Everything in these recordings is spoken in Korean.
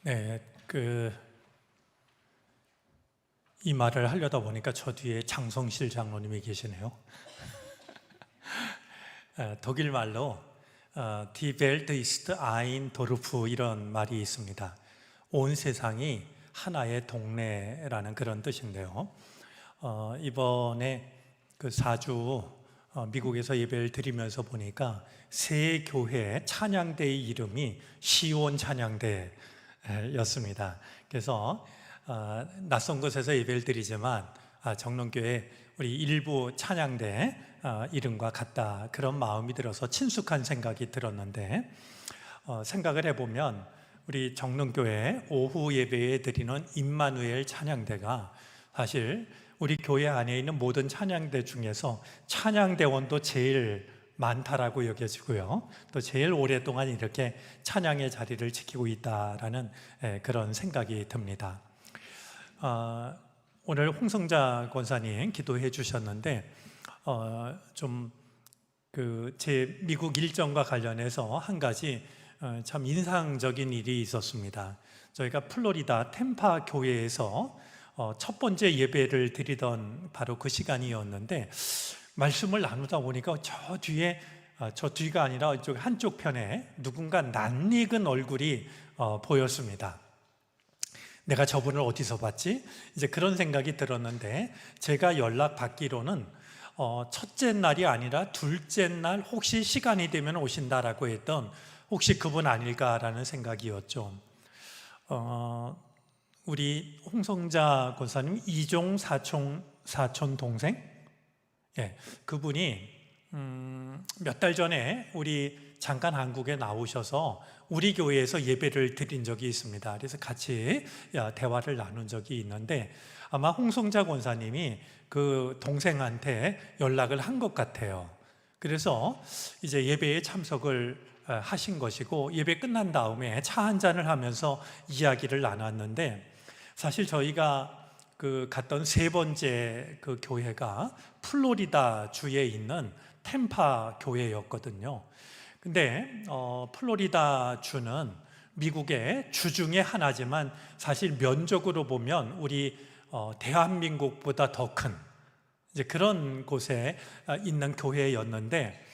네, 이 말을 하려다 보니까 저 뒤에 장성실 장로님이 계시네요. 독일 말로 Die Welt ist ein Dorf 이런 말이 있습니다. 온 세상이 하나의 동네라는 그런 뜻인데요. 이번에 그 4주 미국에서 예배를 드리면서 보니까 새 교회 찬양대의 이름이 시온 찬양대였습니다. 그래서 낯선 곳에서 예배를 드리지만 정론교회 우리 일부 찬양대 이름과 같다, 그런 마음이 들어서 친숙한 생각이 들었는데, 생각을 해보면 우리 정론교회 오후 예배에 드리는 임마누엘 찬양대가 사실 우리 교회 안에 있는 모든 찬양대 중에서 찬양대원도 제일 많다라고 여겨지고요, 또 제일 오랫동안 이렇게 찬양의 자리를 지키고 있다라는 그런 생각이 듭니다. 오늘 홍성자 권사님 기도해 주셨는데 제 미국 일정과 관련해서 한 가지 참 인상적인 일이 있었습니다. 저희가 플로리다 템파 교회에서 첫 번째 예배를 드리던 바로 그 시간이었는데, 말씀을 나누다 보니까 저 뒤가 아니라 이쪽 한쪽 편에 누군가 낯익은 얼굴이 보였습니다. 내가 저분을 어디서 봤지? 이제 그런 생각이 들었는데, 제가 연락받기로는 첫째 날이 아니라 둘째 날 혹시 시간이 되면 오신다라고 했던, 혹시 그분 아닐까라는 생각이었죠. 우리 홍성자 권사님 이종 사촌 동생? 그분이 몇 달 전에 우리 잠깐 한국에 나오셔서 우리 교회에서 예배를 드린 적이 있습니다. 그래서 같이 대화를 나눈 적이 있는데, 아마 홍성자 권사님이 그 동생한테 연락을 한 것 같아요. 그래서 이제 예배에 참석을 하신 것이고, 예배 끝난 다음에 차 한잔을 하면서 이야기를 나눴는데, 사실 저희가 갔던 세 번째 그 교회가 플로리다 주에 있는 템파 교회였거든요. 근데 플로리다 주는 미국의 주 중에 하나지만 사실 면적으로 보면 우리 대한민국보다 더 큰 이제 그런 곳에 있는 교회였는데,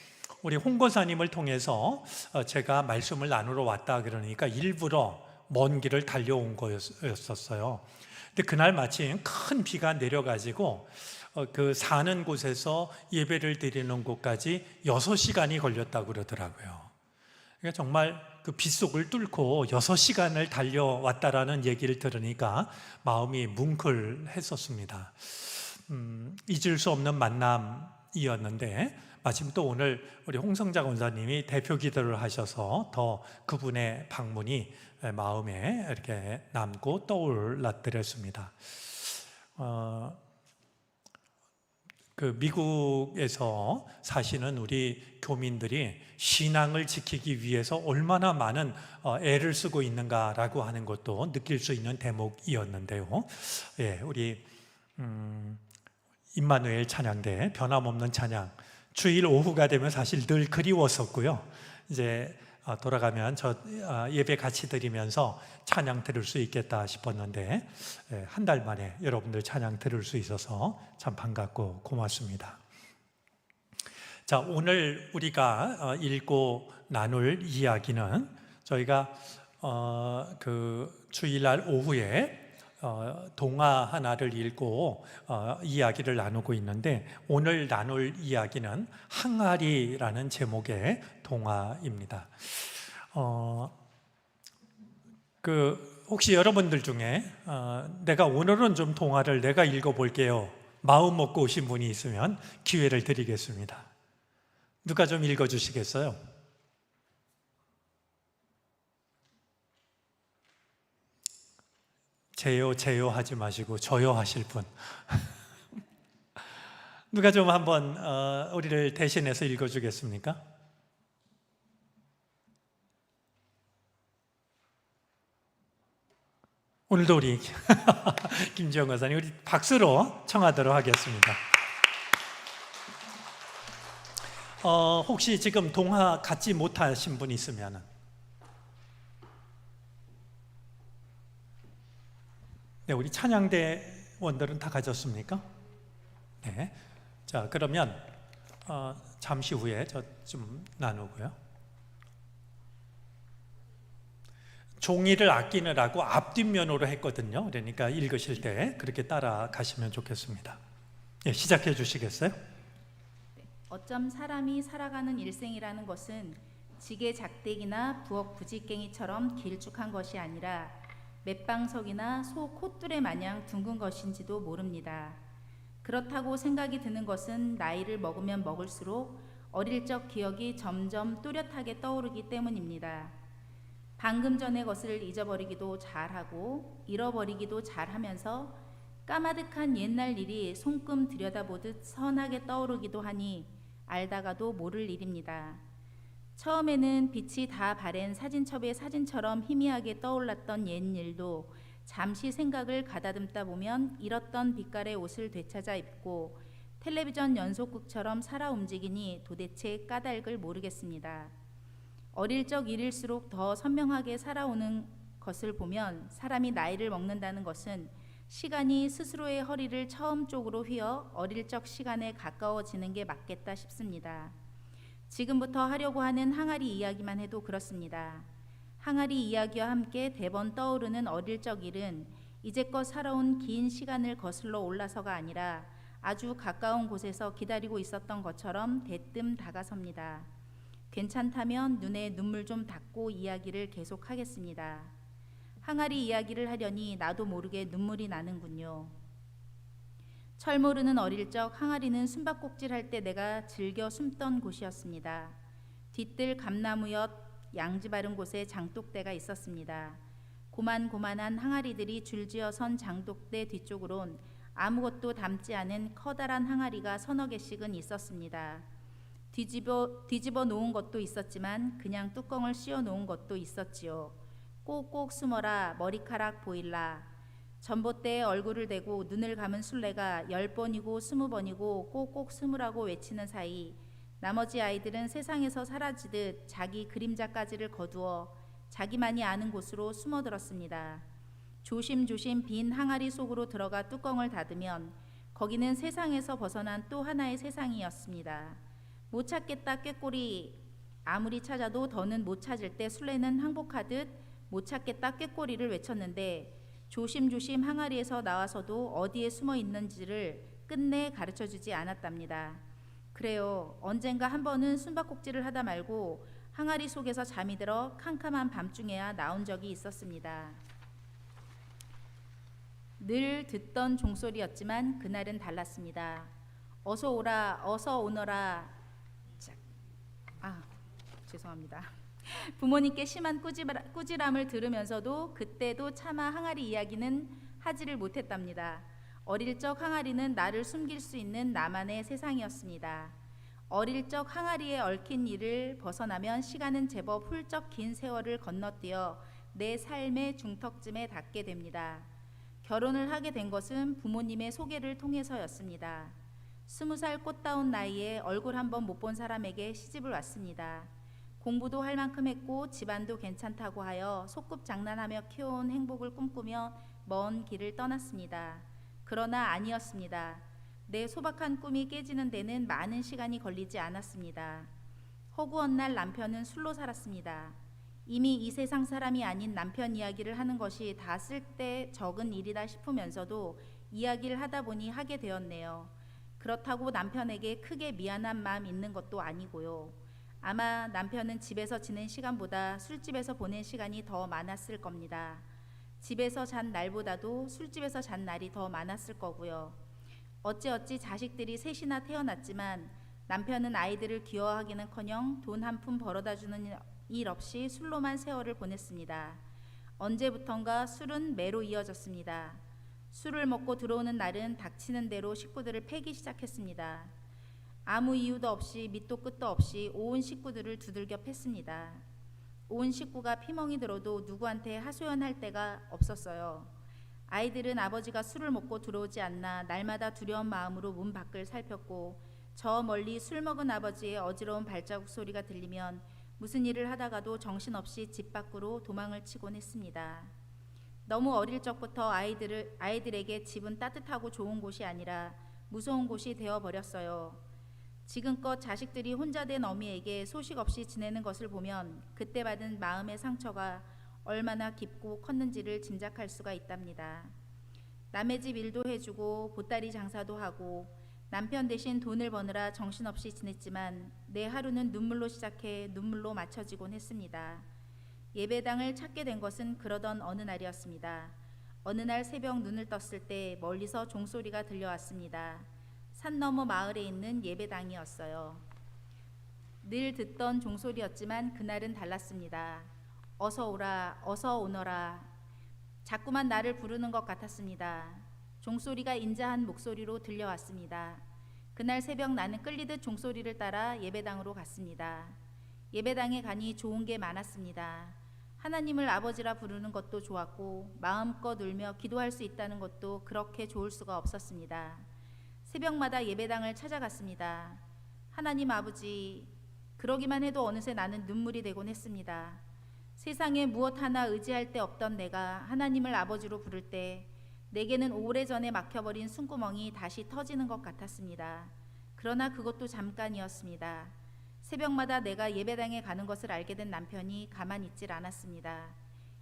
우리 홍 권사님을 통해서 제가 말씀을 나누러 왔다 그러니까 일부러 먼 길을 달려온 거였었어요. 근데 그날 마침 큰 비가 내려가지고 그 사는 곳에서 예배를 드리는 곳까지 6시간이 걸렸다고 그러더라고요. 그러니까 정말 그 빗속을 뚫고 6시간을 달려왔다라는 얘기를 들으니까 마음이 뭉클했었습니다. 잊을 수 없는 만남이었는데, 마침 또 오늘 우리 홍성자 권사님이 대표 기도를 하셔서 더 그분의 방문이 마음에 이렇게 남고 떠올랐더랬습니다. 미국에서 사시는 우리 교민들이 신앙을 지키기 위해서 얼마나 많은 애를 쓰고 있는가라고 하는 것도 느낄 수 있는 대목이었는데요. 우리 임마누엘 찬양대, 변함없는 찬양, 주일 오후가 되면 사실 늘 그리웠었고요. 이제 돌아가면 예배 같이 드리면서 찬양 들을 수 있겠다 싶었는데, 한 달 만에 여러분들 찬양 들을 수 있어서 참 반갑고 고맙습니다. 자, 오늘 우리가 읽고 나눌 이야기는 저희가 주일날 오후에 동화 하나를 읽고 이야기를 나누고 있는데, 오늘 나눌 이야기는 항아리라는 제목의 동화입니다. 혹시 여러분들 중에 내가 오늘은 좀 동화를 내가 읽어볼게요, 마음 먹고 오신 분이 있으면 기회를 드리겠습니다. 누가 좀 읽어주시겠어요? 제요 하지 마시고 저요 하실 분. 누가 좀 한번 우리를 대신해서 읽어주겠습니까? 오늘도 우리 김지영 권사님, 우리 박수로 청하도록 하겠습니다. 혹시 지금 동화 갖지 못하신 분 있으면 네, 우리 찬양대원들은 다 가졌습니까? 네. 자, 그러면 잠시 후에 저 좀 나누고요. 종이를 아끼느라고 앞뒷면으로 했거든요. 그러니까 읽으실 때 그렇게 따라가시면 좋겠습니다. 네, 시작해 주시겠어요? 어쩜 사람이 살아가는 일생이라는 것은 지게 작대기나 부엌 부직갱이처럼 길쭉한 것이 아니라 맷방석이나 소 콧뚜레 마냥 둥근 것인지도 모릅니다. 그렇다고 생각이 드는 것은 나이를 먹으면 먹을수록 어릴 적 기억이 점점 또렷하게 떠오르기 때문입니다. 방금 전의 것을 잊어버리기도 잘하고 잃어버리기도 잘하면서 까마득한 옛날 일이 손금 들여다보듯 선하게 떠오르기도 하니 알다가도 모를 일입니다. 처음에는 빛이 다 바랜 사진첩의 사진처럼 희미하게 떠올랐던 옛 일도 잠시 생각을 가다듬다 보면 잃었던 빛깔의 옷을 되찾아 입고 텔레비전 연속극처럼 살아 움직이니 도대체 까닭을 모르겠습니다. 어릴 적 일일수록 더 선명하게 살아오는 것을 보면 사람이 나이를 먹는다는 것은 시간이 스스로의 허리를 처음 쪽으로 휘어 어릴 적 시간에 가까워지는 게 맞겠다 싶습니다. 지금부터 하려고 하는 항아리 이야기만 해도 그렇습니다. 항아리 이야기와 함께 대번 떠오르는 어릴 적 일은 이제껏 살아온 긴 시간을 거슬러 올라서가 아니라 아주 가까운 곳에서 기다리고 있었던 것처럼 대뜸 다가섭니다. 괜찮다면 눈에 눈물 좀 닦고 이야기를 계속하겠습니다. 항아리 이야기를 하려니 나도 모르게 눈물이 나는군요. 철 모르는 어릴 적 항아리는 숨바꼭질할 때 내가 즐겨 숨던 곳이었습니다. 뒤뜰 감나무였 양지 바른 곳에 장독대가 있었습니다. 고만고만한 항아리들이 줄지어 선 장독대 뒤쪽으론 아무것도 담지 않은 커다란 항아리가 서너 개씩은 있었습니다. 뒤집어 놓은 것도 있었지만 그냥 뚜껑을 씌워 놓은 것도 있었지요. 꼭꼭 숨어라 머리카락 보일라. 전봇대에 얼굴을 대고 눈을 감은 술래가 10번이고 20번이고 꼭꼭 숨으라고 외치는 사이 나머지 아이들은 세상에서 사라지듯 자기 그림자까지를 거두어 자기만이 아는 곳으로 숨어들었습니다. 조심조심 빈 항아리 속으로 들어가 뚜껑을 닫으면 거기는 세상에서 벗어난 또 하나의 세상이었습니다. 못 찾겠다 꾀꼬리. 아무리 찾아도 더는 못 찾을 때 술래는 항복하듯 못 찾겠다 꾀꼬리를 외쳤는데 조심조심 항아리에서 나와서도 어디에 숨어 있는지를 끝내 가르쳐주지 않았답니다. 그래요. 언젠가 한 번은 숨바꼭질을 하다 말고 항아리 속에서 잠이 들어 캄캄한 밤중에야 나온 적이 있었습니다. 늘 듣던 종소리였지만 그날은 달랐습니다. 어서 오라, 어서 오너라. 죄송합니다. 부모님께 심한 꾸지람을 들으면서도 그때도 차마 항아리 이야기는 하지를 못했답니다. 어릴 적 항아리는 나를 숨길 수 있는 나만의 세상이었습니다. 어릴 적 항아리에 얽힌 일을 벗어나면 시간은 제법 훌쩍 긴 세월을 건너뛰어 내 삶의 중턱쯤에 닿게 됩니다. 결혼을 하게 된 것은 부모님의 소개를 통해서였습니다. 20살 꽃다운 나이에 얼굴 한번 못 본 사람에게 시집을 왔습니다. 공부도 할 만큼 했고 집안도 괜찮다고 하여 소꿉장난하며 키워온 행복을 꿈꾸며 먼 길을 떠났습니다. 그러나 아니었습니다. 내 소박한 꿈이 깨지는 데는 많은 시간이 걸리지 않았습니다. 허구한 날 남편은 술로 살았습니다. 이미 이 세상 사람이 아닌 남편 이야기를 하는 것이 다 쓸데 적은 일이다 싶으면서도 이야기를 하다 보니 하게 되었네요. 그렇다고 남편에게 크게 미안한 마음 있는 것도 아니고요. 아마 남편은 집에서 지낸 시간보다 술집에서 보낸 시간이 더 많았을 겁니다. 집에서 잔 날보다도 술집에서 잔 날이 더 많았을 거고요. 어찌어찌 자식들이 셋이나 태어났지만 남편은 아이들을 귀여워하기는커녕 돈 한 푼 벌어다주는 일 없이 술로만 세월을 보냈습니다. 언제부턴가 술은 매로 이어졌습니다. 술을 먹고 들어오는 날은 닥치는 대로 식구들을 패기 시작했습니다. 아무 이유도 없이 밑도 끝도 없이 온 식구들을 두들겨 팼습니다. 온 식구가 피멍이 들어도 누구한테 하소연할 데가 없었어요. 아이들은 아버지가 술을 먹고 들어오지 않나 날마다 두려운 마음으로 문 밖을 살폈고 저 멀리 술 먹은 아버지의 어지러운 발자국 소리가 들리면 무슨 일을 하다가도 정신없이 집 밖으로 도망을 치곤 했습니다. 너무 어릴 적부터 아이들에게 집은 따뜻하고 좋은 곳이 아니라 무서운 곳이 되어버렸어요. 지금껏 자식들이 혼자 된 어미에게 소식 없이 지내는 것을 보면 그때 받은 마음의 상처가 얼마나 깊고 컸는지를 짐작할 수가 있답니다. 남의 집 일도 해주고 보따리 장사도 하고 남편 대신 돈을 버느라 정신없이 지냈지만 내 하루는 눈물로 시작해 눈물로 마쳐지곤 했습니다. 예배당을 찾게 된 것은 그러던 어느 날이었습니다. 어느 날 새벽 눈을 떴을 때 멀리서 종소리가 들려왔습니다. 산 너머 마을에 있는 예배당이었어요. 늘 듣던 종소리였지만 그날은 달랐습니다. 어서 오라, 어서 오너라. 자꾸만 나를 부르는 것 같았습니다. 종소리가 인자한 목소리로 들려왔습니다. 그날 새벽 나는 끌리듯 종소리를 따라 예배당으로 갔습니다. 예배당에 가니 좋은 게 많았습니다. 하나님을 아버지라 부르는 것도 좋았고 마음껏 울며 기도할 수 있다는 것도 그렇게 좋을 수가 없었습니다. 새벽마다 예배당을 찾아갔습니다. 하나님 아버지, 그러기만 해도 어느새 나는 눈물이 되곤 했습니다. 세상에 무엇 하나 의지할 데 없던 내가 하나님을 아버지로 부를 때 내게는 오래전에 막혀버린 숨구멍이 다시 터지는 것 같았습니다. 그러나 그것도 잠깐이었습니다. 새벽마다 내가 예배당에 가는 것을 알게 된 남편이 가만히 있질 않았습니다.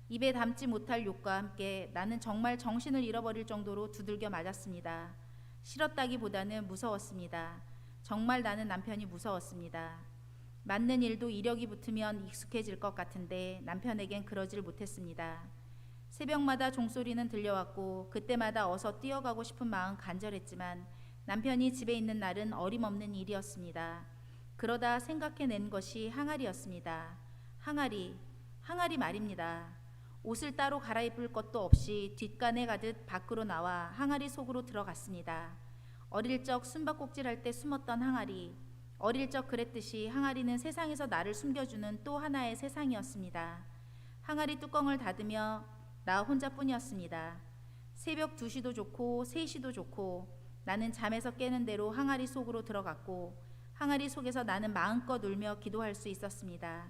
입에 담지 못할 욕과 함께 나는 정말 정신을 잃어버릴 정도로 두들겨 맞았습니다. 싫었다기보다는 무서웠습니다. 정말 나는 남편이 무서웠습니다. 맞는 일도 이력이 붙으면 익숙해질 것 같은데 남편에겐 그러질 못했습니다. 새벽마다 종소리는 들려왔고 그때마다 어서 뛰어가고 싶은 마음 간절했지만 남편이 집에 있는 날은 어림없는 일이었습니다. 그러다 생각해낸 것이 항아리였습니다. 항아리 말입니다. 옷을 따로 갈아입을 것도 없이 뒷간에 가듯 밖으로 나와 항아리 속으로 들어갔습니다. 어릴 적 숨바꼭질할 때 숨었던 항아리. 어릴 적 그랬듯이 항아리는 세상에서 나를 숨겨주는 또 하나의 세상이었습니다. 항아리 뚜껑을 닫으며 나 혼자뿐이었습니다. 새벽 2시도 좋고 3시도 좋고 나는 잠에서 깨는 대로 항아리 속으로 들어갔고 항아리 속에서 나는 마음껏 울며 기도할 수 있었습니다.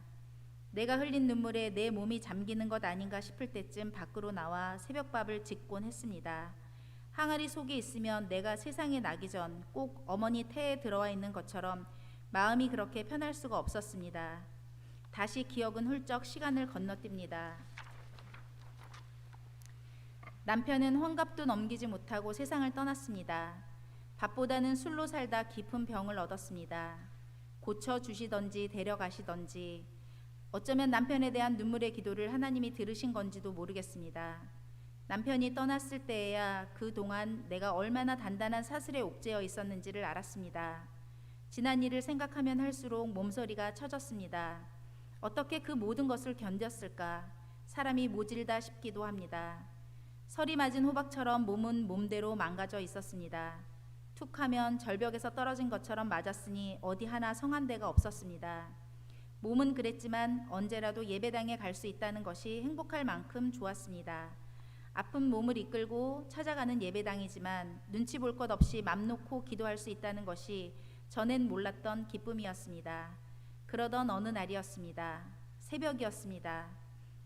내가 흘린 눈물에 내 몸이 잠기는 것 아닌가 싶을 때쯤 밖으로 나와 새벽밥을 짓곤 했습니다. 항아리 속에 있으면 내가 세상에 나기 전 꼭 어머니 태에 들어와 있는 것처럼 마음이 그렇게 편할 수가 없었습니다. 다시 기억은 훌쩍 시간을 건너뜁니다. 남편은 환갑도 넘기지 못하고 세상을 떠났습니다. 밥보다는 술로 살다 깊은 병을 얻었습니다. 고쳐주시던지 데려가시던지 어쩌면 남편에 대한 눈물의 기도를 하나님이 들으신 건지도 모르겠습니다. 남편이 떠났을 때에야 그동안 내가 얼마나 단단한 사슬에 옥죄어 있었는지를 알았습니다. 지난 일을 생각하면 할수록 몸서리가 쳐졌습니다. 어떻게 그 모든 것을 견뎠을까? 사람이 모질다 싶기도 합니다. 설이 맞은 호박처럼 몸은 몸대로 망가져 있었습니다. 툭하면 절벽에서 떨어진 것처럼 맞았으니 어디 하나 성한 데가 없었습니다. 몸은 그랬지만 언제라도 예배당에 갈 수 있다는 것이 행복할 만큼 좋았습니다. 아픈 몸을 이끌고 찾아가는 예배당이지만 눈치 볼 것 없이 맘 놓고 기도할 수 있다는 것이 전엔 몰랐던 기쁨이었습니다. 그러던 어느 날이었습니다. 새벽이었습니다.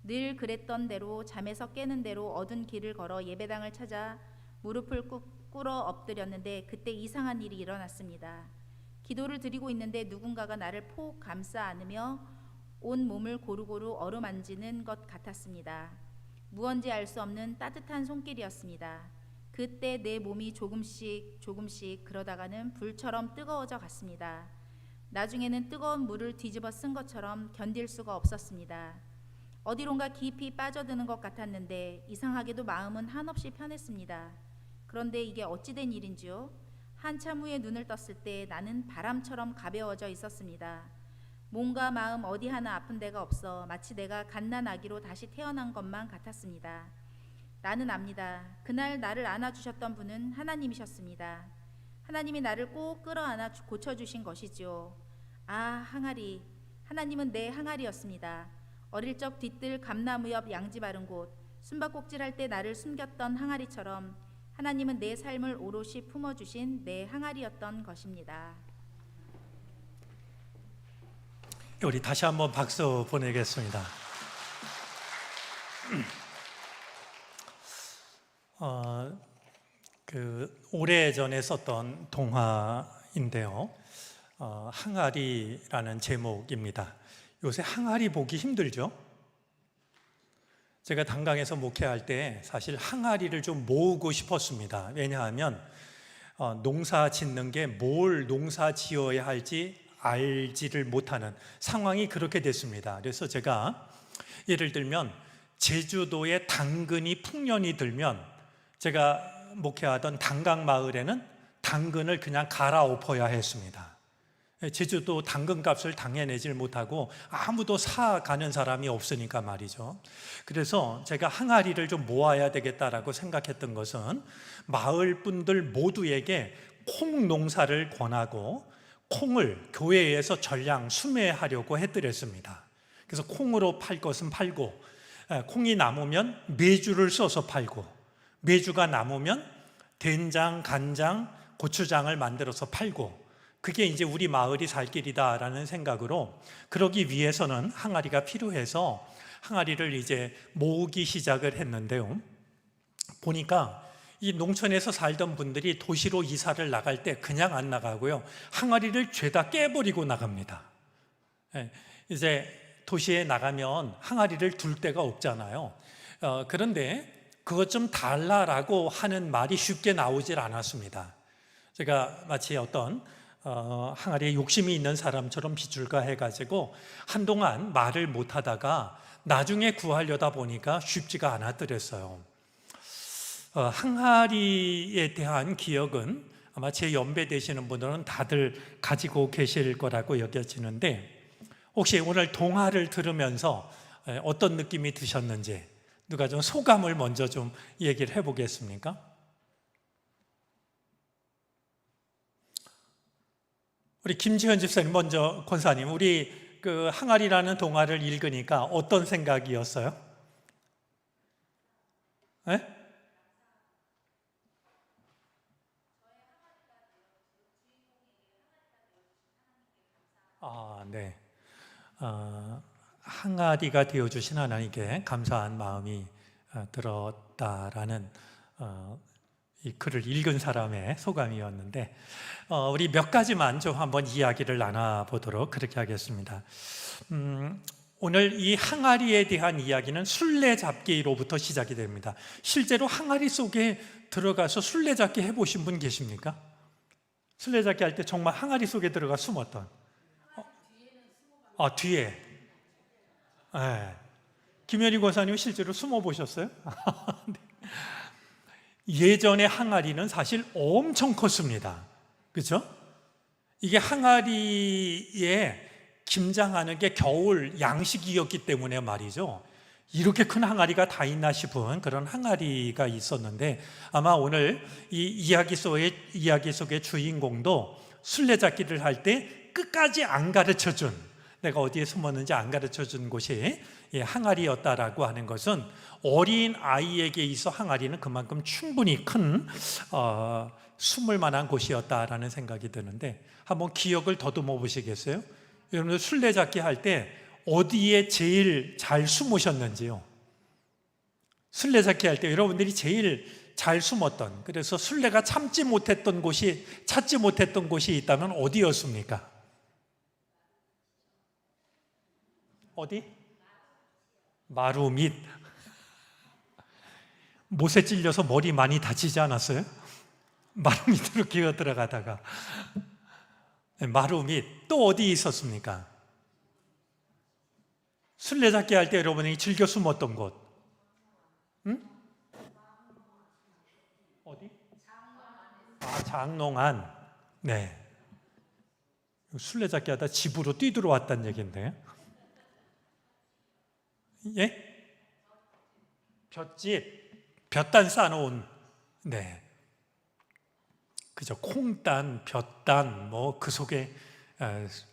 늘 그랬던 대로 잠에서 깨는 대로 어두운 길을 걸어 예배당을 찾아 무릎을 꿇어 엎드렸는데 그때 이상한 일이 일어났습니다. 기도를 드리고 있는데 누군가가 나를 폭 감싸 안으며 온 몸을 고루고루 어루만지는 것 같았습니다. 무언지 알 수 없는 따뜻한 손길이었습니다. 그때 내 몸이 조금씩 그러다가는 불처럼 뜨거워져 갔습니다. 나중에는 뜨거운 물을 뒤집어 쓴 것처럼 견딜 수가 없었습니다. 어디론가 깊이 빠져드는 것 같았는데 이상하게도 마음은 한없이 편했습니다. 그런데 이게 어찌된 일인지요? 한참 후에 눈을 떴을 때 나는 바람처럼 가벼워져 있었습니다. 몸과 마음 어디 하나 아픈 데가 없어 마치 내가 갓난아기로 다시 태어난 것만 같았습니다. 나는 압니다. 그날 나를 안아주셨던 분은 하나님이셨습니다. 하나님이 나를 꼭 끌어안아 고쳐주신 것이지요. 아, 항아리. 하나님은 내 항아리였습니다. 어릴 적 뒤뜰 감나무 옆 양지 바른 곳, 숨바꼭질할 때 나를 숨겼던 항아리처럼 하나님은 내 삶을 오롯이 품어주신 내 항아리였던 것입니다. 우리 다시 한번 박수 보내겠습니다. 오래전에 썼던 동화인데요. 항아리라는 제목입니다. 요새 항아리 보기 힘들죠? 제가 단강에서 목회할 때 사실 항아리를 좀 모으고 싶었습니다. 왜냐하면 농사 짓는 게 뭘 농사 지어야 할지 알지를 못하는 상황이 그렇게 됐습니다. 그래서 제가 예를 들면 제주도에 당근이 풍년이 들면 제가 목회하던 단강 마을에는 당근을 그냥 갈아엎어야 했습니다. 제주도 당근값을 당해내질 못하고 아무도 사가는 사람이 없으니까 말이죠. 그래서 제가 항아리를 좀 모아야 되겠다라고 생각했던 것은 마을 분들 모두에게 콩 농사를 권하고 콩을 교회에서 전량 수매하려고 해드렸습니다. 그래서 콩으로 팔 것은 팔고, 콩이 남으면 메주를 써서 팔고, 메주가 남으면 된장, 간장, 고추장을 만들어서 팔고, 그게 이제 우리 마을이 살 길이다라는 생각으로 그러기 위해서는 항아리가 필요해서 항아리를 이제 모으기 시작을 했는데요. 보니까 이 농촌에서 살던 분들이 도시로 이사를 나갈 때 그냥 안 나가고요. 항아리를 죄다 깨버리고 나갑니다. 이제 도시에 나가면 항아리를 둘 데가 없잖아요. 그런데 그것 좀 달라라고 하는 말이 쉽게 나오질 않았습니다. 제가 마치 어떤 항아리에 욕심이 있는 사람처럼 비줄까 해가지고 한동안 말을 못하다가 나중에 구하려다 보니까 쉽지가 않았더랬어요. 항아리에 대한 기억은 아마 제 연배 되시는 분들은 다들 가지고 계실 거라고 여겨지는데, 혹시 오늘 동화를 들으면서 어떤 느낌이 드셨는지 누가 좀 소감을 먼저 좀 얘기를 해보겠습니까? 우리 김지현 집사님 먼저. 권사님, 우리 그 항아리라는 동화를 읽으니까 어떤 생각이었어요? 네? 네. 항아리가 되어주신 하나님께 감사한 마음이 들었다라는 이 글을 읽은 사람의 소감이었는데, 우리 몇 가지만 좀 한번 이야기를 나눠보도록 그렇게 하겠습니다. 오늘 이 항아리에 대한 이야기는 술래잡기로부터 시작이 됩니다. 실제로 항아리 속에 들어가서 술래잡기 해보신 분 계십니까? 술래잡기 할 때 정말 항아리 속에 들어가 숨었던. 뒤에. 네. 김현희 권사님 실제로 숨어보셨어요? 예전의 항아리는 사실 엄청 컸습니다. 그렇죠? 이게 항아리에 김장하는 게 겨울 양식이었기 때문에 말이죠. 이렇게 큰 항아리가 다 있나 싶은 그런 항아리가 있었는데, 아마 오늘 이 이야기 속의 주인공도 술래잡기를 할 때 끝까지 안 가르쳐준, 내가 어디에 숨었는지 안 가르쳐준 곳이 항아리였다라고 하는 것은 어린 아이에게 있어 항아리는 그만큼 충분히 큰 숨을 만한 곳이었다라는 생각이 드는데, 한번 기억을 더듬어 보시겠어요? 여러분들 술래잡기 할 때 어디에 제일 잘 숨으셨는지요? 술래잡기 할 때 여러분들이 제일 잘 숨었던, 그래서 술래가 찾지 못했던 곳이 있다면 어디였습니까? 어디? 마루 밑. 못에 찔려서 머리 많이 다치지 않았어요? 마루 밑으로 기어 들어가다가. 마루 밑. 또 어디 있었습니까? 술래잡기 할 때 여러분이 즐겨 숨었던 곳. 응? 어디? 장롱안. 네. 술래잡기 하다 집으로 뛰들어왔다는 얘기인데. 예? 볏집, 볏단 싸놓은, 네, 그죠? 콩단, 볏단, 뭐 그 속에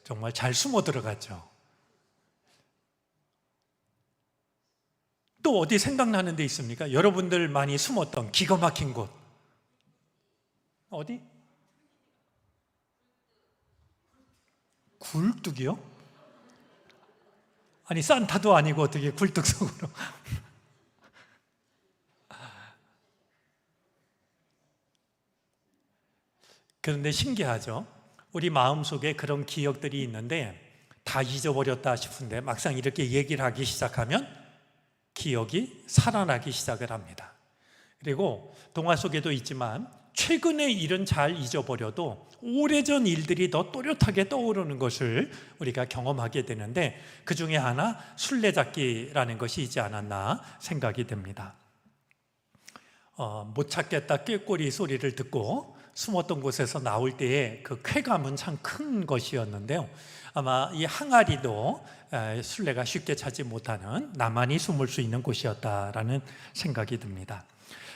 정말 잘 숨어 들어갔죠. 또 어디 생각나는 데 있습니까? 여러분들 많이 숨었던 기가 막힌 곳. 어디? 굴뚝이요? 아니, 산타도 아니고 어떻게 굴뚝 속으로. 그런데 신기하죠? 우리 마음속에 그런 기억들이 있는데 다 잊어버렸다 싶은데 막상 이렇게 얘기를 하기 시작하면 기억이 살아나기 시작을 합니다. 그리고 동화 속에도 있지만 최근의 일은 잘 잊어버려도 오래전 일들이 더 또렷하게 떠오르는 것을 우리가 경험하게 되는데 그 중에 하나 술래잡기라는 것이 있지 않았나 생각이 됩니다. 못 찾겠다 꾀꼬리 소리를 듣고 숨었던 곳에서 나올 때의 그 쾌감은 참 큰 것이었는데요. 아마 이 항아리도 술래가 쉽게 찾지 못하는 나만이 숨을 수 있는 곳이었다라는 생각이 듭니다.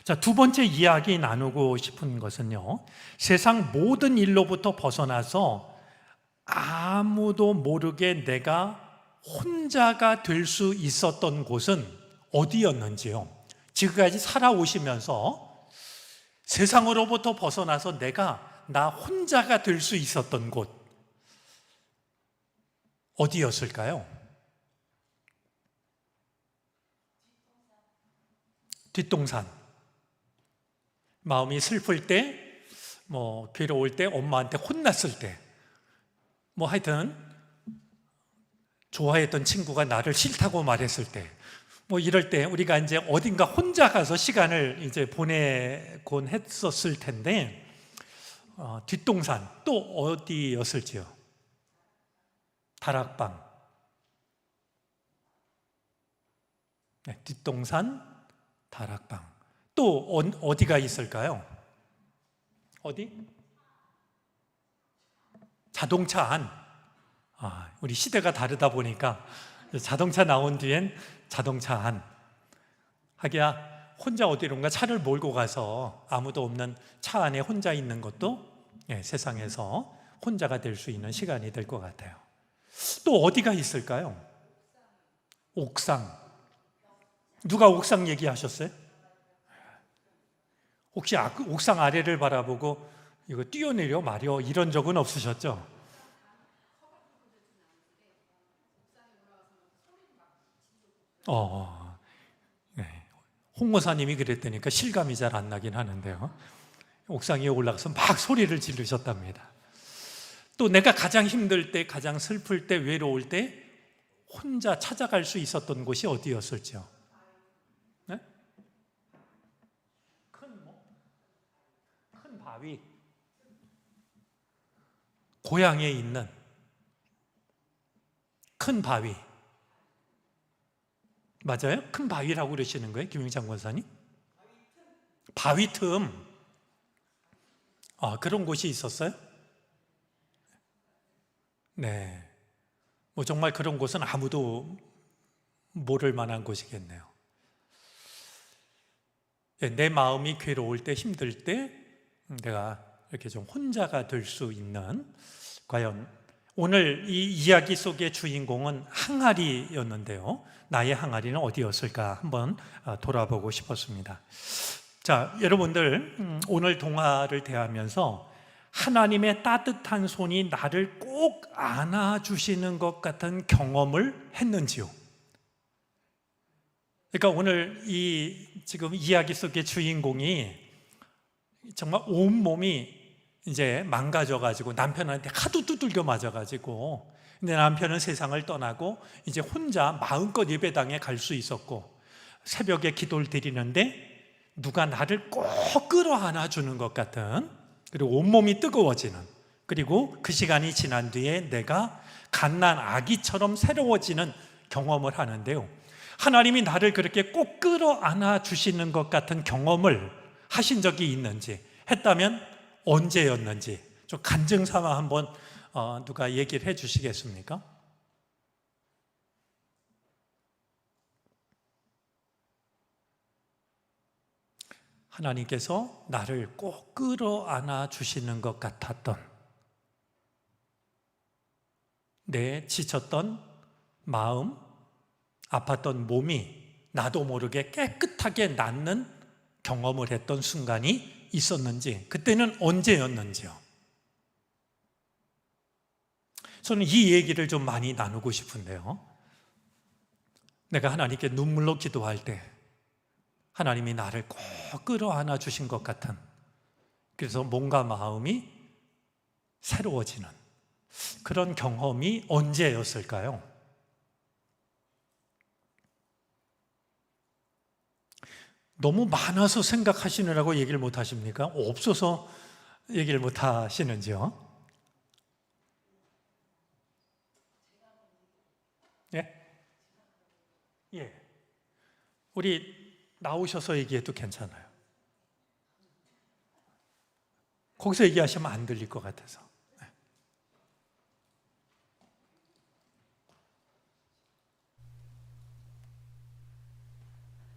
자, 두 번째 이야기 나누고 싶은 것은요, 세상 모든 일로부터 벗어나서 아무도 모르게 내가 혼자가 될 수 있었던 곳은 어디였는지요. 지금까지 살아오시면서 세상으로부터 벗어나서 내가 나 혼자가 될 수 있었던 곳 어디였을까요? 뒷동산. 마음이 슬플 때, 괴로울 때, 엄마한테 혼났을 때, 하여튼 좋아했던 친구가 나를 싫다고 말했을 때, 이럴 때 우리가 이제 어딘가 혼자 가서 시간을 이제 보내곤 했었을 텐데, 뒷동산 또 어디였을지요? 다락방. 네, 뒷동산, 다락방. 또 어디가 있을까요? 어디? 자동차 안. 우리 시대가 다르다 보니까 자동차 나온 뒤엔 자동차 안. 하기야 혼자 어디론가 차를 몰고 가서 아무도 없는 차 안에 혼자 있는 것도 세상에서 혼자가 될 수 있는 시간이 될 것 같아요. 또 어디가 있을까요? 옥상. 누가 옥상 얘기하셨어요? 혹시 옥상 아래를 바라보고 이거 뛰어내려 말이요 이런 적은 없으셨죠? 네. 홍모사님이 그랬다니까 실감이 잘 안 나긴 하는데요. 옥상 위에 올라가서 막 소리를 지르셨답니다. 또 내가 가장 힘들 때, 가장 슬플 때, 외로울 때 혼자 찾아갈 수 있었던 곳이 어디였을지요? 네? 큰 바위, 고향에 있는 큰 바위. 맞아요? 큰 바위라고 그러시는 거예요, 김영창 권사님? 바위 틈. 그런 곳이 있었어요? 네. 정말 그런 곳은 아무도 모를 만한 곳이겠네요. 내 마음이 괴로울 때, 힘들 때 내가 이렇게 좀 혼자가 될 수 있는, 과연 오늘 이 이야기 속의 주인공은 항아리였는데요. 나의 항아리는 어디였을까 한번 돌아보고 싶었습니다. 자, 여러분들 오늘 동화를 대하면서 하나님의 따뜻한 손이 나를 꼭 안아주시는 것 같은 경험을 했는지요? 그러니까 오늘 지금 이야기 속의 주인공이 정말 온몸이 이제 망가져가지고 남편한테 하도 두들겨 맞아가지고, 근데 남편은 세상을 떠나고 이제 혼자 마음껏 예배당에 갈 수 있었고, 새벽에 기도를 드리는데 누가 나를 꼭 끌어안아 주는 것 같은, 그리고 온몸이 뜨거워지는, 그리고 그 시간이 지난 뒤에 내가 갓난 아기처럼 새로워지는 경험을 하는데요. 하나님이 나를 그렇게 꼭 끌어안아 주시는 것 같은 경험을 하신 적이 있는지, 했다면 언제였는지 좀 간증 삼아 한번 누가 얘기를 해 주시겠습니까? 하나님께서 나를 꼭 끌어안아 주시는 것 같았던, 내 지쳤던 마음, 아팠던 몸이 나도 모르게 깨끗하게 낫는 경험을 했던 순간이 있었는지, 그때는 언제였는지요? 저는 이 얘기를 좀 많이 나누고 싶은데요. 내가 하나님께 눈물로 기도할 때 하나님이 나를 꼭 끌어안아 주신 것 같은, 그래서 몸과 마음이 새로워지는 그런 경험이 언제였을까요? 너무 많아서 생각하시느라고 얘기를 못 하십니까? 없어서 얘기를 못 하시는지요? 예? 예. 우리 나오셔서 얘기해도 괜찮아요. 거기서 얘기하시면 안 들릴 것 같아서.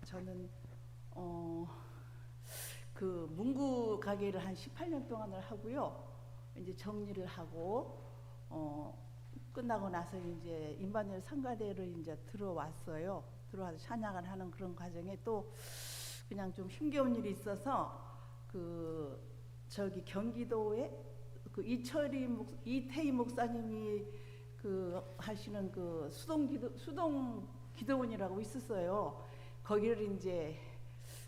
저는 그 문구 가게를 한 18년 동안을 하고요. 이제 정리를 하고 끝나고 나서 이제 인반일 성가대를 이제 들어왔어요. 들어와서 찬양을 하는 그런 과정에 또 그냥 좀 힘겨운 일이 있어서 그 저기 경기도에 그 이태희 목사님이 그 하시는 그 수동 기도원이라고 있었어요. 거기를 이제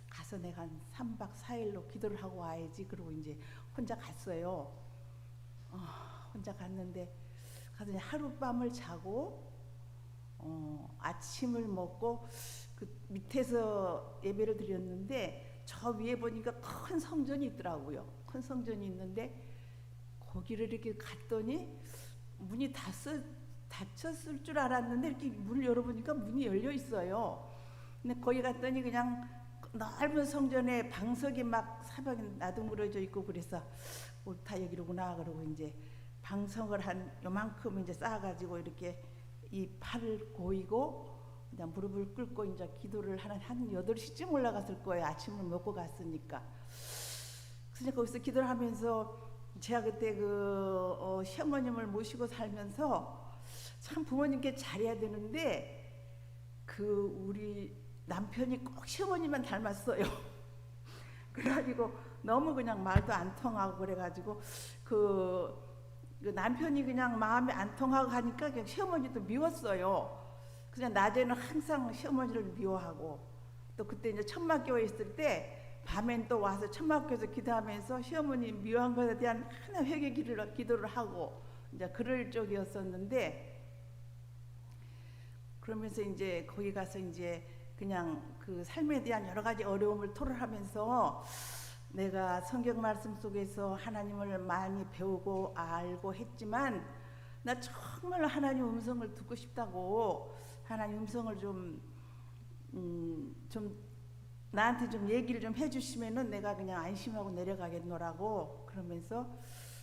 가서 내가 한 3박 4일로 기도를 하고 와야지. 그러고 이제 혼자 갔어요. 혼자 갔는데 가서 하룻밤을 자고 아침을 먹고 그 밑에서 예배를 드렸는데 저 위에 보니까 큰 성전이 있더라고요. 큰 성전이 있는데 거기를 이렇게 갔더니 문이 닫혔을 줄 알았는데 이렇게 문을 열어보니까 문이 열려 있어요. 근데 거기 갔더니 그냥 넓은 성전에 방석이 막 사방에 나둥그러져 있고 그래서 다 여기로구나. 그러고 이제 방석을 한 요만큼 이제 쌓아가지고 이렇게 이 팔을 고이고 그냥 무릎을 꿇고 이제 기도를 한 8시쯤 올라갔을 거예요. 아침을 먹고 갔으니까. 그래서 거기서 기도를 하면서 제가 그때 시어머님을 모시고 살면서 참 부모님께 잘해야 되는데 우리 남편이 꼭 시어머님만 닮았어요. 그래가지고 너무 그냥 말도 안 통하고 그래가지고 그 남편이 그냥 마음에 안 통하고 하니까 그냥 시어머니도 미웠어요. 그냥 낮에는 항상 시어머니를 미워하고 또 그때 이제 천막교회 있을 때 밤엔 또 와서 천막교회에서 기도하면서 시어머니 미워한 것에 대한 하나 회개 기도를 하고 이제 그럴 적이었었는데 그러면서 이제 거기 가서 이제 그냥 그 삶에 대한 여러 가지 어려움을 토로하면서 내가 성경 말씀 속에서 하나님을 많이 배우고 알고 했지만 나 정말 하나님 음성을 듣고 싶다고 하나님 음성을 좀 나한테 좀 얘기를 좀 해주시면은 내가 그냥 안심하고 내려가겠노라고 그러면서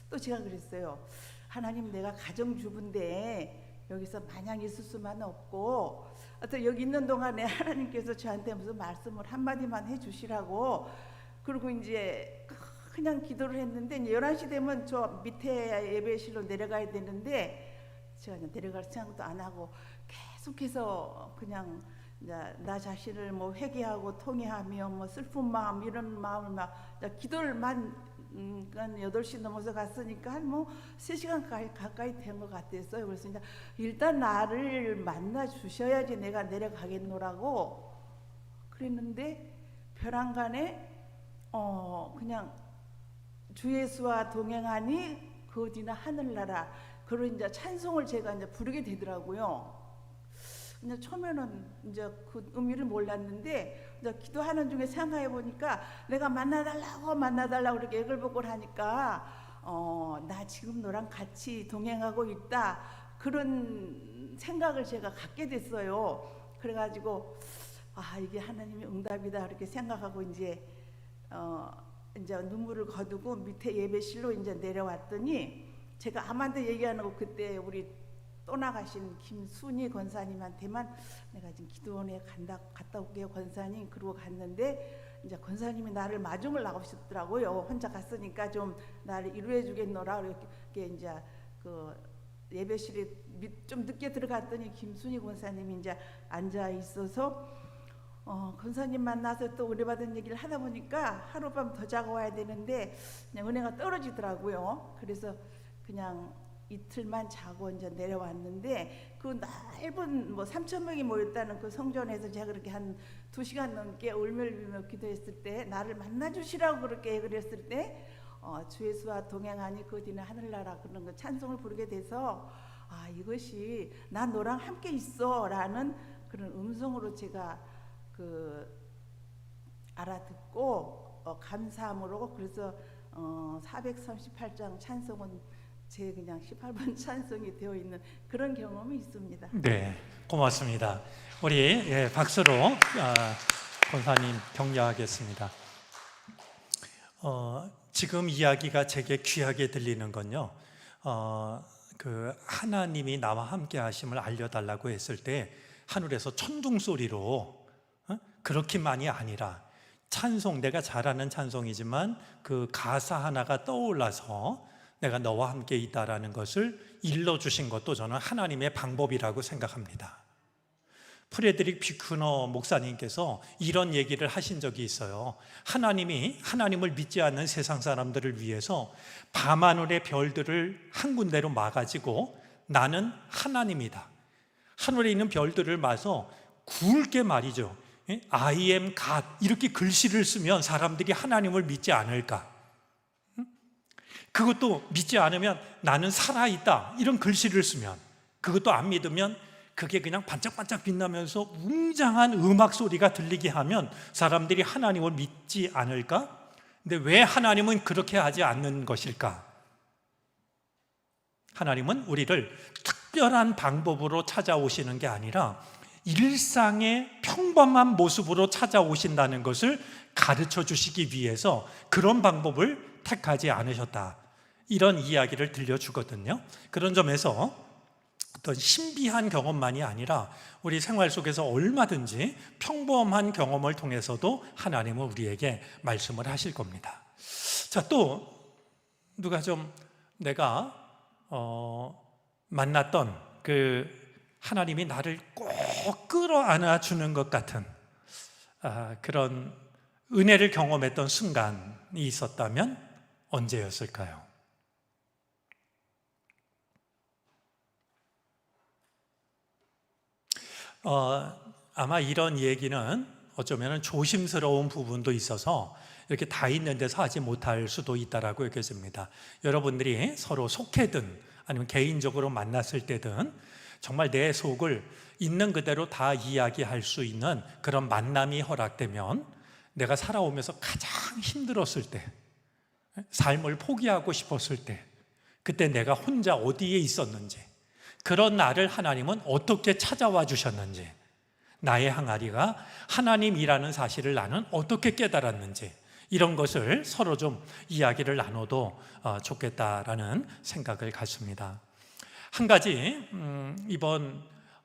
또 제가 그랬어요. 하나님 내가 가정주부인데 여기서 마냥 있을 수만 없고 또 여기 있는 동안에 하나님께서 저한테 무슨 말씀을 한마디만 해주시라고 그리고 이제 그냥 기도를 했는데 11시 되면 저 밑에 예배실로 내려가야 되는데 제가 내려갈 생각도 안 하고 계속해서 그냥 나 자신을 뭐 회개하고 통회하며 뭐 슬픈 마음 이런 마음을 막 기도를만 8시 넘어서 갔으니까 한 뭐 3시간 가까이 된 것 같았어요. 그래서 이제 일단 나를 만나 주셔야지 내가 내려가겠노라고 그랬는데 벼랑간에 그냥 주 예수와 동행하니 그 어디나 하늘나라 그런 이제 찬송을 제가 이제 부르게 되더라고요. 이제 처음에는 이제 그 의미를 몰랐는데 이제 기도하는 중에 생각해 보니까 내가 만나달라고 이렇게 애걸복걸 하니까 나 지금 너랑 같이 동행하고 있다 그런 생각을 제가 갖게 됐어요. 그래가지고 이게 하나님의 응답이다 이렇게 생각하고 이제 눈물을 거두고 밑에 예배실로 이제 내려왔더니 제가 아무한테 얘기 안 하고 그때 우리 떠나가신 김순희 권사님한테만 내가 지금 기도원에 갔다 올게요 권사님 그러고 갔는데 이제 권사님이 나를 마중을 나오셨더라고요. 혼자 갔으니까 좀 나를 위로해 주겠노라 이렇게 이제 그 예배실에 좀 늦게 들어갔더니 김순희 권사님이 이제 앉아 있어서 권사님 만나서 또 은혜 받은 얘기를 하다 보니까 하룻밤 더 자고 와야 되는데 그냥 은혜가 떨어지더라고요. 그래서 그냥 이틀만 자고 이제 내려왔는데 그 넓은 뭐 3,000명이 모였다는 그 성전에서 제가 그렇게 한 2시간 넘게 울며울며 기도했을 때 나를 만나 주시라고 그렇게 그랬을 때 주 예수와 동행하니 그 뒤는 하늘나라 그런 거 찬송을 부르게 돼서 이것이 난 너랑 함께 있어라는 그런 음성으로 제가 알아듣고 감사함으로 그래서 438장 찬송은 제 그냥 18번 찬송이 되어 있는 그런 경험이 있습니다. 네, 고맙습니다. 우리 박수로 권사님 격려하겠습니다. 지금 이야기가 제게 귀하게 들리는 건요, 그 하나님이 나와 함께 하심을 알려달라고 했을 때 하늘에서 천둥 소리로 그렇게만이 아니라 찬송, 내가 잘하는 찬송이지만 그 가사 하나가 떠올라서 내가 너와 함께 있다라는 것을 일러주신 것도 저는 하나님의 방법이라고 생각합니다. 프레드릭 뷔크너 목사님께서 이런 얘기를 하신 적이 있어요. 하나님이 하나님을 믿지 않는 세상 사람들을 위해서 밤하늘의 별들을 한 군데로 막아지고 나는 하나님이다, 하늘에 있는 별들을 마서 굵게 말이죠, I am God 이렇게 글씨를 쓰면 사람들이 하나님을 믿지 않을까? 그것도 믿지 않으면 나는 살아있다 이런 글씨를 쓰면, 그것도 안 믿으면 그게 그냥 반짝반짝 빛나면서 웅장한 음악 소리가 들리게 하면 사람들이 하나님을 믿지 않을까? 근데 왜 하나님은 그렇게 하지 않는 것일까? 하나님은 우리를 특별한 방법으로 찾아오시는 게 아니라 일상의 평범한 모습으로 찾아오신다는 것을 가르쳐 주시기 위해서 그런 방법을 택하지 않으셨다, 이런 이야기를 들려주거든요. 그런 점에서 어떤 신비한 경험만이 아니라 우리 생활 속에서 얼마든지 평범한 경험을 통해서도 하나님은 우리에게 말씀을 하실 겁니다. 자, 또 누가 좀 내가 만났던 그 하나님이 나를 꼭 끌어안아 주는 것 같은 그런 은혜를 경험했던 순간이 있었다면 언제였을까요? 아마 이런 얘기는 어쩌면 조심스러운 부분도 있어서 이렇게 다 있는 데서 하지 못할 수도 있다라고 여겨집니다. 여러분들이 서로 속해든 아니면 개인적으로 만났을 때든 정말 내 속을 있는 그대로 다 이야기할 수 있는 그런 만남이 허락되면 내가 살아오면서 가장 힘들었을 때, 삶을 포기하고 싶었을 때, 그때 내가 혼자 어디에 있었는지, 그런 나를 하나님은 어떻게 찾아와 주셨는지, 나의 항아리가 하나님이라는 사실을 나는 어떻게 깨달았는지, 이런 것을 서로 좀 이야기를 나눠도 좋겠다라는 생각을 갖습니다. 한 가지 이번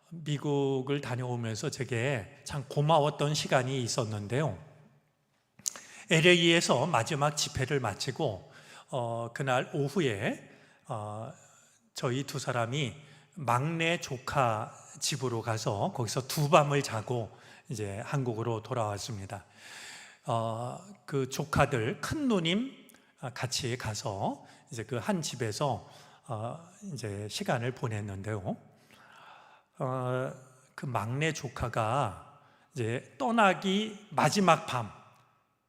미국을 다녀오면서 제게 참 고마웠던 시간이 있었는데요, LA에서 마지막 집회를 마치고 그날 오후에 저희 두 사람이 막내 조카 집으로 가서 거기서 두 밤을 자고 이제 한국으로 돌아왔습니다. 그 조카들 큰 누님 같이 가서 이제 그 한 집에서 이제 시간을 보냈는데요. 그 막내 조카가 이제 떠나기 마지막 밤,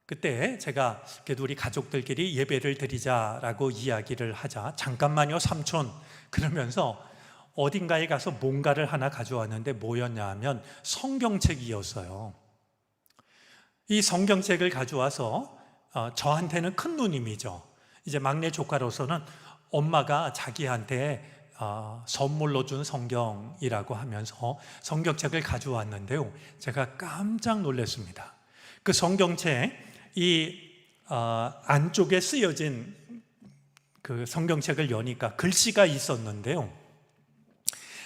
그때 제가 그래도 우리 가족들끼리 예배를 드리자라고 이야기를 하자, 잠깐만요 삼촌, 그러면서 어딘가에 가서 뭔가를 하나 가져왔는데 뭐였냐 하면 성경책이었어요. 이 성경책을 가져와서 저한테는 큰 누님이죠. 이제 막내 조카로서는 엄마가 자기한테 선물로 준 성경이라고 하면서 성경책을 가져왔는데요, 제가 깜짝 놀랐습니다. 그 성경책 이 안쪽에 쓰여진 그 성경책을 여니까 글씨가 있었는데요,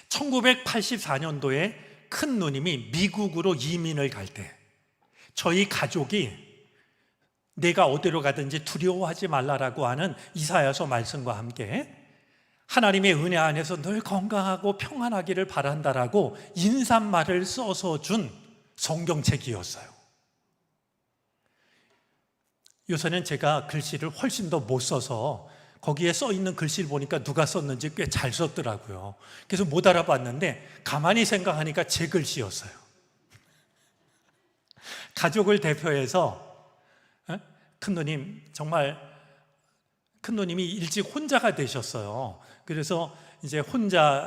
1984년도에 큰 누님이 미국으로 이민을 갈 때 저희 가족이 내가 어디로 가든지 두려워하지 말라라고 하는 이사야서 말씀과 함께 하나님의 은혜 안에서 늘 건강하고 평안하기를 바란다라고 인사말을 써서 준 성경책이었어요. 요새는 제가 글씨를 훨씬 더 못 써서 거기에 써 있는 글씨를 보니까 누가 썼는지 꽤 잘 썼더라고요. 그래서 못 알아봤는데 가만히 생각하니까 제 글씨였어요. 가족을 대표해서 큰 누님 정말 큰 누님이 일찍 혼자가 되셨어요. 그래서 이제 혼자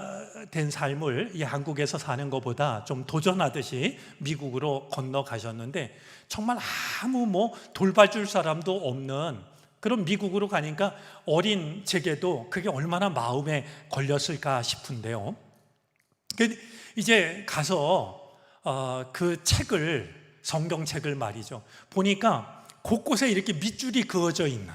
된 삶을 이 한국에서 사는 것보다 좀 도전하듯이 미국으로 건너가셨는데, 정말 아무 뭐 돌봐줄 사람도 없는 그런 미국으로 가니까 어린 제게도 그게 얼마나 마음에 걸렸을까 싶은데요. 이제 가서 그 책을, 성경책을 말이죠, 보니까 곳곳에 이렇게 밑줄이 그어져 있는,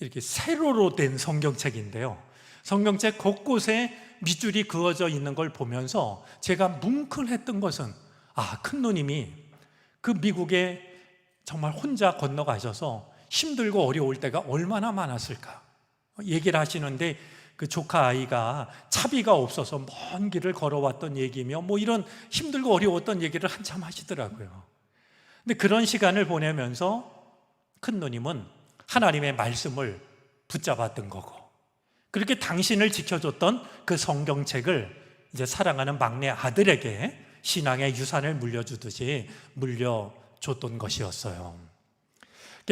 이렇게 세로로 된 성경책인데요, 성경책 곳곳에 밑줄이 그어져 있는 걸 보면서 제가 뭉클했던 것은, 큰 누님이 그 미국에 정말 혼자 건너가셔서 힘들고 어려울 때가 얼마나 많았을까 얘기를 하시는데, 그 조카 아이가 차비가 없어서 먼 길을 걸어왔던 얘기며 뭐 이런 힘들고 어려웠던 얘기를 한참 하시더라고요. 근데 그런 시간을 보내면서 큰 누님은 하나님의 말씀을 붙잡았던 거고, 그렇게 당신을 지켜줬던 그 성경책을 이제 사랑하는 막내 아들에게 신앙의 유산을 물려주듯이 물려줬던 것이었어요.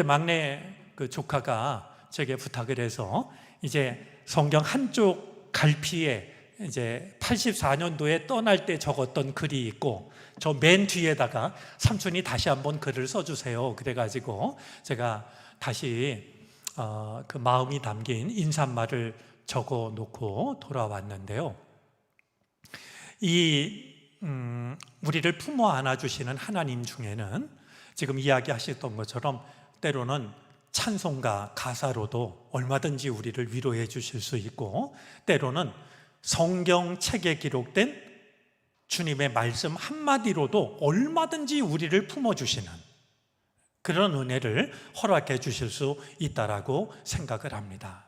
막내 그 조카가 제게 부탁을 해서 이제 성경 한쪽 갈피에 이제 84년도에 떠날 때 적었던 글이 있고, 저 맨 뒤에다가 삼촌이 다시 한번 글을 써주세요. 그래가지고 제가 다시 그 마음이 담긴 인사말을 적어 놓고 돌아왔는데요. 우리를 품어 안아주시는 하나님 중에는 지금 이야기하셨던 것처럼 때로는 찬송가 가사로도 얼마든지 우리를 위로해 주실 수 있고, 때로는 성경책에 기록된 주님의 말씀 한마디로도 얼마든지 우리를 품어주시는 그런 은혜를 허락해 주실 수 있다라고 생각을 합니다.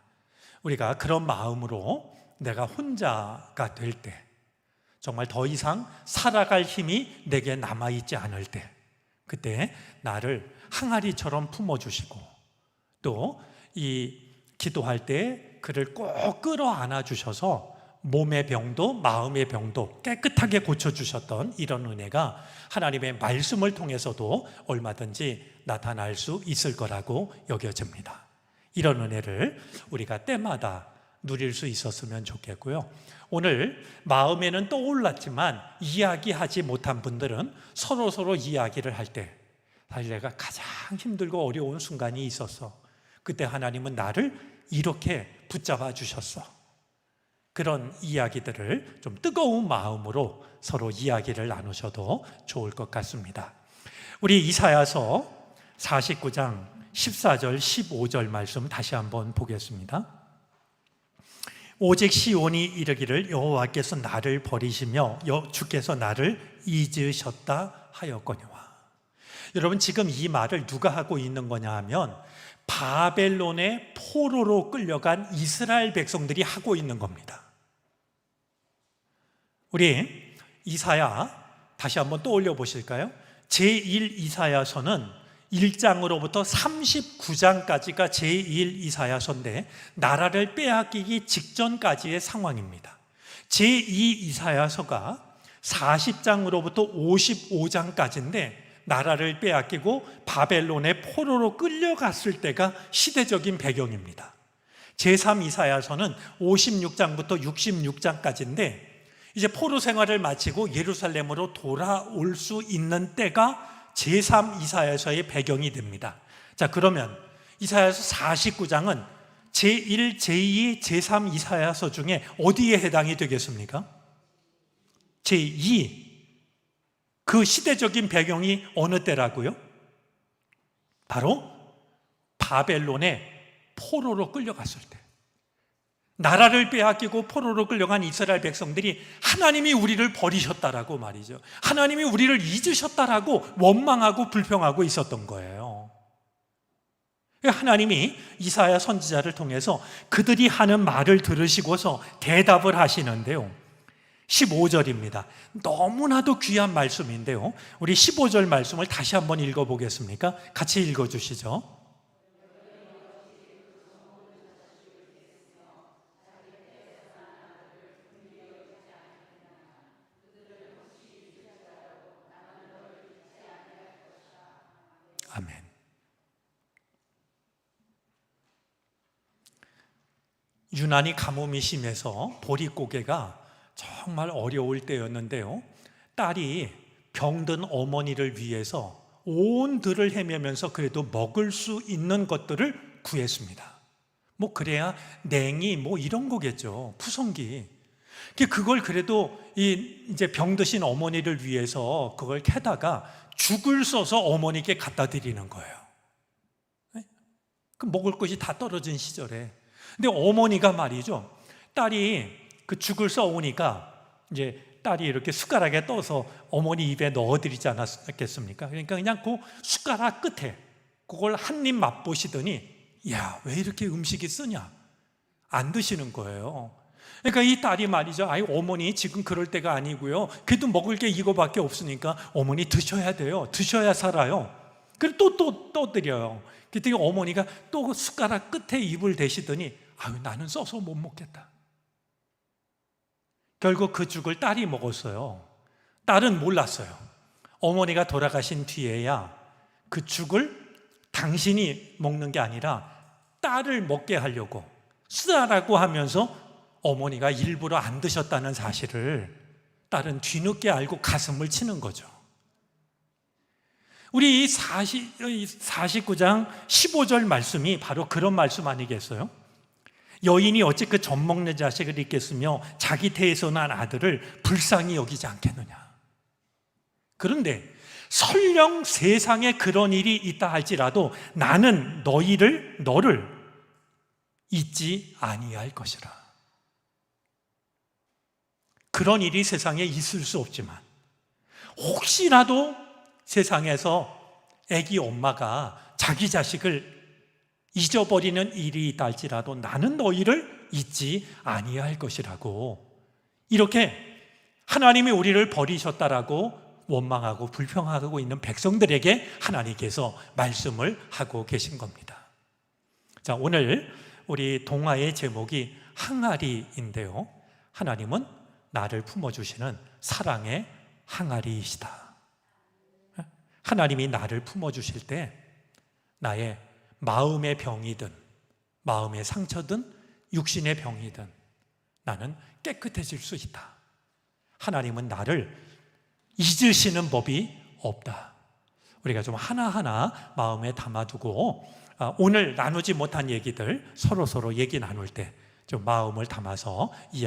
우리가 그런 마음으로 내가 혼자가 될 때, 정말 더 이상 살아갈 힘이 내게 남아있지 않을 때, 그때 나를 항아리처럼 품어주시고, 또 이 기도할 때 그를 꼭 끌어안아 주셔서 몸의 병도 마음의 병도 깨끗하게 고쳐주셨던 이런 은혜가 하나님의 말씀을 통해서도 얼마든지 나타날 수 있을 거라고 여겨집니다. 이런 은혜를 우리가 때마다 누릴 수 있었으면 좋겠고요. 오늘 마음에는 떠올랐지만 이야기하지 못한 분들은 서로 이야기를 할 때, 사실 내가 가장 힘들고 어려운 순간이 있었어, 그때 하나님은 나를 이렇게 붙잡아 주셨어, 그런 이야기들을 좀 뜨거운 마음으로 서로 이야기를 나누셔도 좋을 것 같습니다. 우리 이사야서 49장 14절 15절 말씀 다시 한번 보겠습니다. 오직 시온이 이르기를 여호와께서 나를 버리시며 주께서 나를 잊으셨다 하였거니와. 여러분, 지금 이 말을 누가 하고 있는 거냐 하면 바벨론의 포로로 끌려간 이스라엘 백성들이 하고 있는 겁니다. 우리 이사야 다시 한번 떠올려 보실까요? 제1 이사야서는 1장으로부터 39장까지가 제1 이사야서인데 나라를 빼앗기기 직전까지의 상황입니다. 제2 이사야서가 40장으로부터 55장까지인데 나라를 빼앗기고 바벨론의 포로로 끌려갔을 때가 시대적인 배경입니다. 제3 이사야서는 56장부터 66장까지인데 이제 포로 생활을 마치고 예루살렘으로 돌아올 수 있는 때가 제3 이사야서의 배경이 됩니다. 자, 그러면 이사야서 49장은 제1, 제2, 제3 이사야서 중에 어디에 해당이 되겠습니까? 제2. 그 시대적인 배경이 어느 때라고요? 바로 바벨론의 포로로 끌려갔을 때, 나라를 빼앗기고 포로로 끌려간 이스라엘 백성들이 하나님이 우리를 버리셨다라고 말이죠, 하나님이 우리를 잊으셨다라고 원망하고 불평하고 있었던 거예요. 하나님이 이사야 선지자를 통해서 그들이 하는 말을 들으시고서 대답을 하시는데요, 15절입니다. 너무나도 귀한 말씀인데요, 우리 15절 말씀을 다시 한번 읽어보겠습니까? 같이 읽어주시죠. 아멘. 유난히 가뭄이 심해서 보릿고개가 정말 어려울 때였는데요. 딸이 병든 어머니를 위해서 온 들을 헤매면서 그래도 먹을 수 있는 것들을 구했습니다. 뭐 그래야 냉이 뭐 이런 거겠죠. 푸성기. 그걸 그래도 이제 병드신 어머니를 위해서 그걸 캐다가 죽을 써서 어머니께 갖다 드리는 거예요. 그 먹을 것이 다 떨어진 시절에. 근데 어머니가 말이죠. 딸이 그 죽을 써오니까 이제 딸이 이렇게 숟가락에 떠서 어머니 입에 넣어드리지 않았겠습니까? 그러니까 그냥 그 숟가락 끝에 그걸 한 입 맛보시더니 야, 왜 이렇게 음식이 쓰냐? 안 드시는 거예요. 그러니까 이 딸이 말이죠. 아이, 어머니 지금 그럴 때가 아니고요. 그래도 먹을 게 이거밖에 없으니까 어머니 드셔야 돼요. 드셔야 살아요. 그리고 또 드려요. 그때 어머니가 또 숟가락 끝에 입을 대시더니 아유, 나는 써서 못 먹겠다. 결국 그 죽을 딸이 먹었어요. 딸은 몰랐어요. 어머니가 돌아가신 뒤에야 그 죽을 당신이 먹는 게 아니라 딸을 먹게 하려고 쓰라고 하면서 어머니가 일부러 안 드셨다는 사실을 딸은 뒤늦게 알고 가슴을 치는 거죠. 우리 49장 15절 말씀이 바로 그런 말씀 아니겠어요? 여인이 어찌 그 젖먹는 자식을 잊겠으며 자기 태에서 난 아들을 불쌍히 여기지 않겠느냐. 그런데 설령 세상에 그런 일이 있다 할지라도 나는 너를 잊지 아니할 것이라. 그런 일이 세상에 있을 수 없지만 혹시라도 세상에서 아기 엄마가 자기 자식을 잊어버리는 일이 있다 할지라도 나는 너희를 잊지 아니할 것이라고, 이렇게 하나님이 우리를 버리셨다라고 원망하고 불평하고 있는 백성들에게 하나님께서 말씀을 하고 계신 겁니다. 자, 오늘 우리 동화의 제목이 항아리인데요. 하나님은 나를 품어주시는 사랑의 항아리이시다. 하나님이 나를 품어주실 때 나의 마음의 병이든 마음의 상처든 육신의 병이든 나는 깨끗해질 수 있다. 하나님은 나를 잊으시는 법이 없다. 우리가 좀 하나하나 마음에 담아두고 오늘 나누지 못한 얘기들 서로 얘기 나눌 때 좀 마음을 담아서 이야기